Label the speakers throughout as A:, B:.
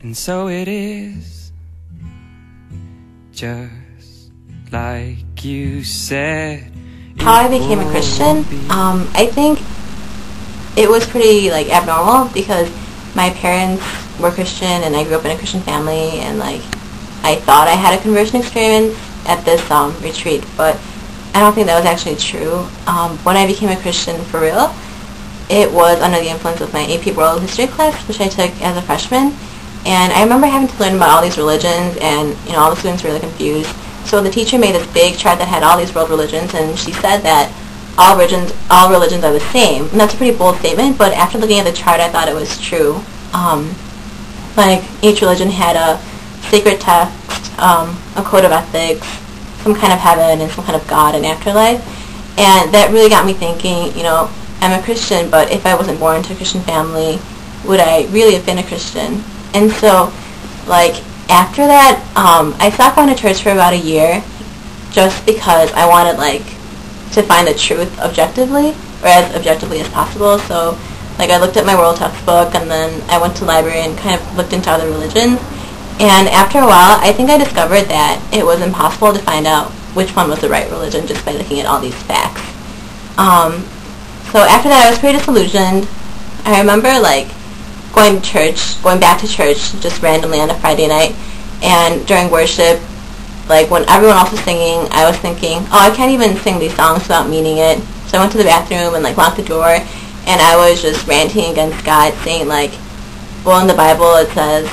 A: And so it is, just like you said.
B: How I became a Christian, I think it was pretty like abnormal because my parents were Christian and I grew up in a Christian family, and like I thought I had a conversion experience at this retreat, but I don't think that was actually true. When I became a Christian for real, it was under the influence of my AP World History class, which I took as a freshman. And I remember having to learn about all these religions, and all the students were really confused. So the teacher made this big chart that had all these world religions, and she said that all religions are the same. And that's a pretty bold statement, but after looking at the chart, I thought it was true. Like each religion had a sacred text, a code of ethics, some kind of heaven, and some kind of God and afterlife. And that really got me thinking, I'm a Christian, but if I wasn't born into a Christian family, would I really have been a Christian? And so, like, after that, I stopped going to church for about a year just because I wanted, like, to find the truth objectively, or as objectively as possible. So, like, I looked at my world textbook, and then I went to the library and kind of looked into other religions. And after a while, I think I discovered that it was impossible to find out which one was the right religion just by looking at all these facts. So after that, I was pretty disillusioned. I remember, like, going back to church just randomly on a Friday night, and during worship, like when everyone else was singing, I was thinking, oh, I can't even sing these songs without meaning it. So I went to the bathroom and like locked the door, and I was just ranting against God, saying like, well, in the Bible it says,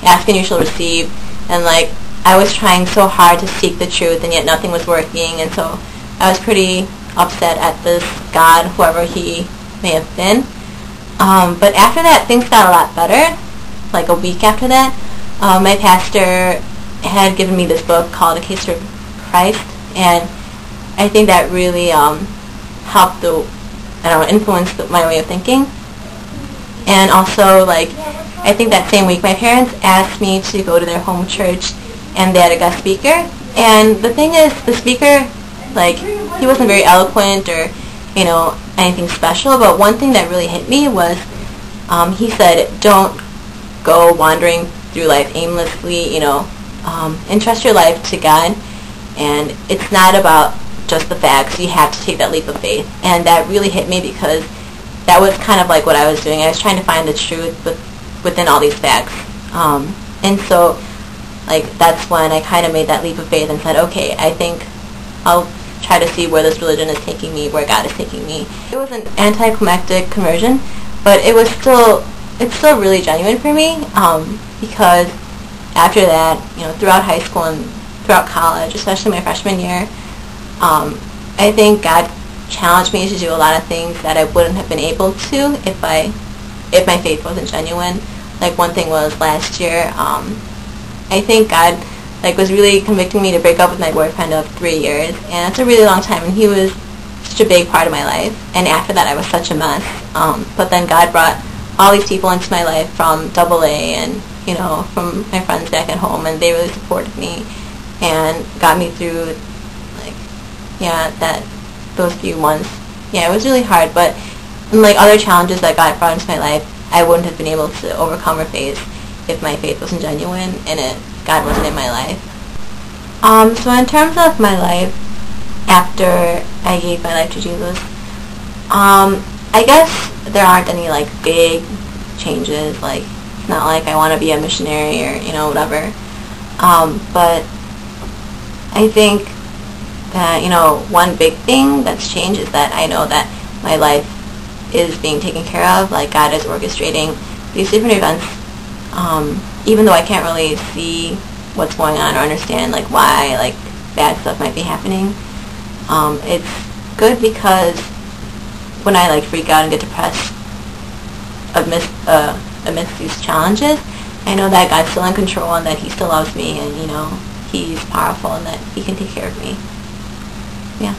B: ask and you shall receive, and like I was trying so hard to seek the truth, and yet nothing was working, and so I was pretty upset at this God, whoever he may have been. But after that, things got a lot better. Like a week after that, my pastor had given me this book called A Case for Christ, and I think that really helped influence my way of thinking. And also, like, I think that same week, my parents asked me to go to their home church, and they had a guest speaker. And the thing is, the speaker, like, he wasn't very eloquent or, anything special, but one thing that really hit me was he said, don't go wandering through life aimlessly, entrust your life to God, and it's not about just the facts. You have to take that leap of faith. And that really hit me because that was kind of like what I was doing. I was trying to find the truth within all these facts. And so, like, that's when I kind of made that leap of faith and said, okay, I think I'll try to see where this religion is taking me, where God is taking me. It was an anticlimactic conversion, but it's still really genuine for me, because after that, throughout high school and throughout college, especially my freshman year, I think God challenged me to do a lot of things that I wouldn't have been able to if my faith wasn't genuine. Like, one thing was last year, I think God was really convicting me to break up with my boyfriend of 3 years, and that's a really long time, and he was such a big part of my life, and after that I was such a mess, but then God brought all these people into my life from AA and, from my friends back at home, and they really supported me and got me through, those few months. Yeah, it was really hard, but other challenges that God brought into my life, I wouldn't have been able to overcome or face if my faith wasn't genuine and God wasn't in my life. So in terms of my life after I gave my life to Jesus, I guess there aren't any big changes. It's not like I want to be a missionary or whatever. But I think that one big thing that's changed is that I know that my life is being taken care of. God is orchestrating these different events. Even though I can't really see what's going on or understand why bad stuff might be happening, it's good because when I freak out and get depressed amidst these challenges, I know that God's still in control and that He still loves me, and He's powerful and that He can take care of me. Yeah.